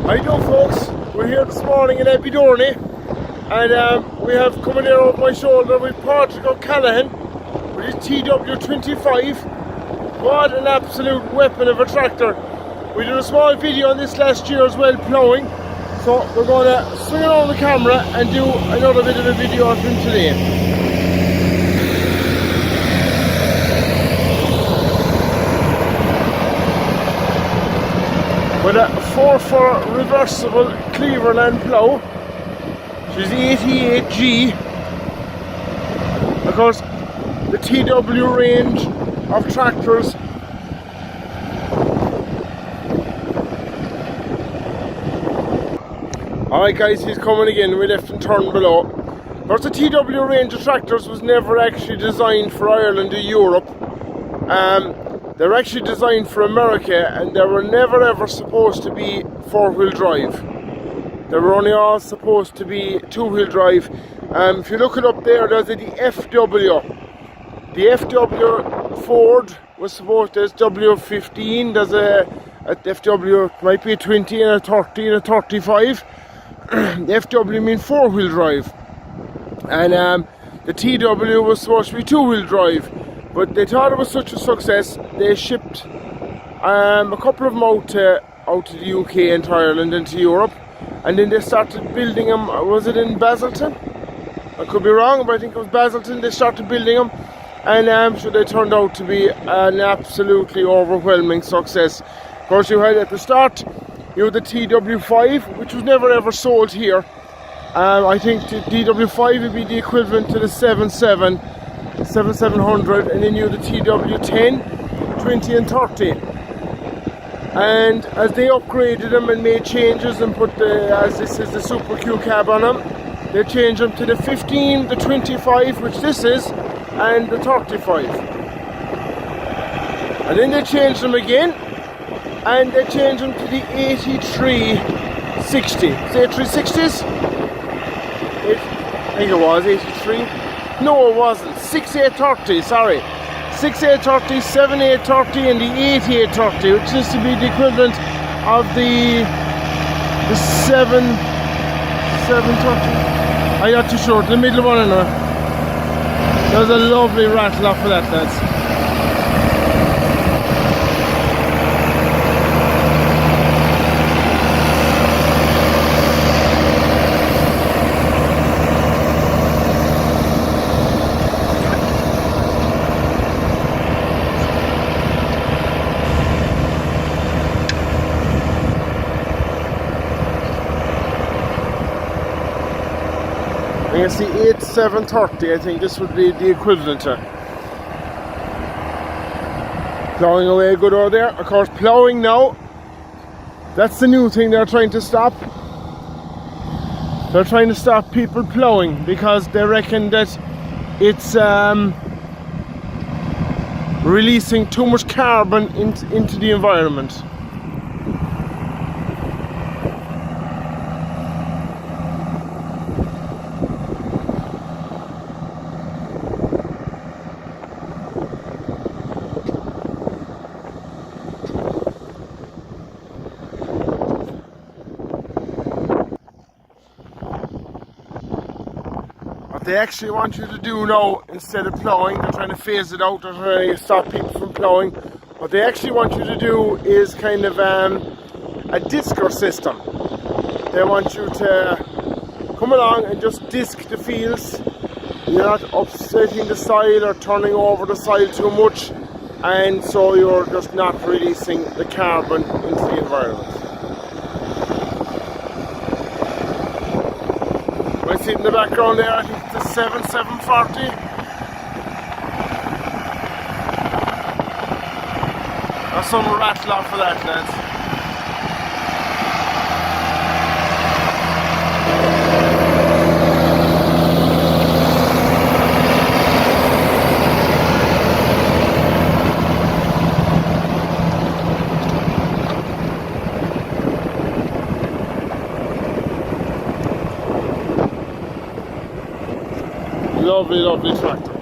How you doing, folks? We're here this morning in Ebidorney, and we have coming here over my shoulder with Patrick O'Callaghan with his tw25. What an absolute weapon of a tractor. We did a small video on this last year as well, ploughing, so we're going to swing it on the camera and do another bit of a video of him today. With a 4-4 reversible Keleverland plough, which is 88G. Of course, the TW range of tractors Alright guys, he's coming again. We left and turned below. Of course, the TW range of tractors was never actually designed for Ireland or Europe. They were actually designed for America, and they were never ever supposed to be 4-wheel drive. They were only all supposed to be 2-wheel drive. If you look it up there, there's the FW. The FW Ford was supposed to, there's W15, there's a FW, might be a 20 and a 30 and a 35. The FW means 4-wheel drive. And the TW was supposed to be 2-wheel drive. But they thought it was such a success, they shipped a couple of them out to the UK and to Ireland and to Europe, and then they started building them. Was it in Basildon? I could be wrong, but I think it was Basildon. They started building them, and so they turned out to be an absolutely overwhelming success. Of course, you had at the start, you had the TW5, which was never ever sold here. I think the TW5 would be the equivalent to the 7700, and then you had the TW10, 20 and 30. And as they upgraded them and made changes and put as this is the Super Q cab on them, they changed them to the 15, the 25, which this is, and the 35. And then they changed them again, and they changed them to the 8360. Is it 8360s? I think it was 83. No, it wasn't. 6830, sorry. 6830, 7830, and the 8830, which is to be the equivalent of the 730. I got too short, the middle one anyway. There's a lovely rattle off of that, lads. I guess the 8730, I think this would be the equivalent to. Ploughing away good over there. Of course, ploughing now, that's the new thing they're trying to stop. They're trying to stop people ploughing because they reckon that it's releasing too much carbon into the environment. What they actually want you to do now, instead of ploughing, they're trying to phase it out, they're trying to stop people from ploughing. What they actually want you to do is kind of a discer system. They want you to come along and just disc the fields. You're not upsetting the soil or turning over the soil too much, and so you're just not releasing the carbon into the environment. I see in the background there, I think it's a 7740. There's some rattle off of that, lads. Lovely, lovely tractor.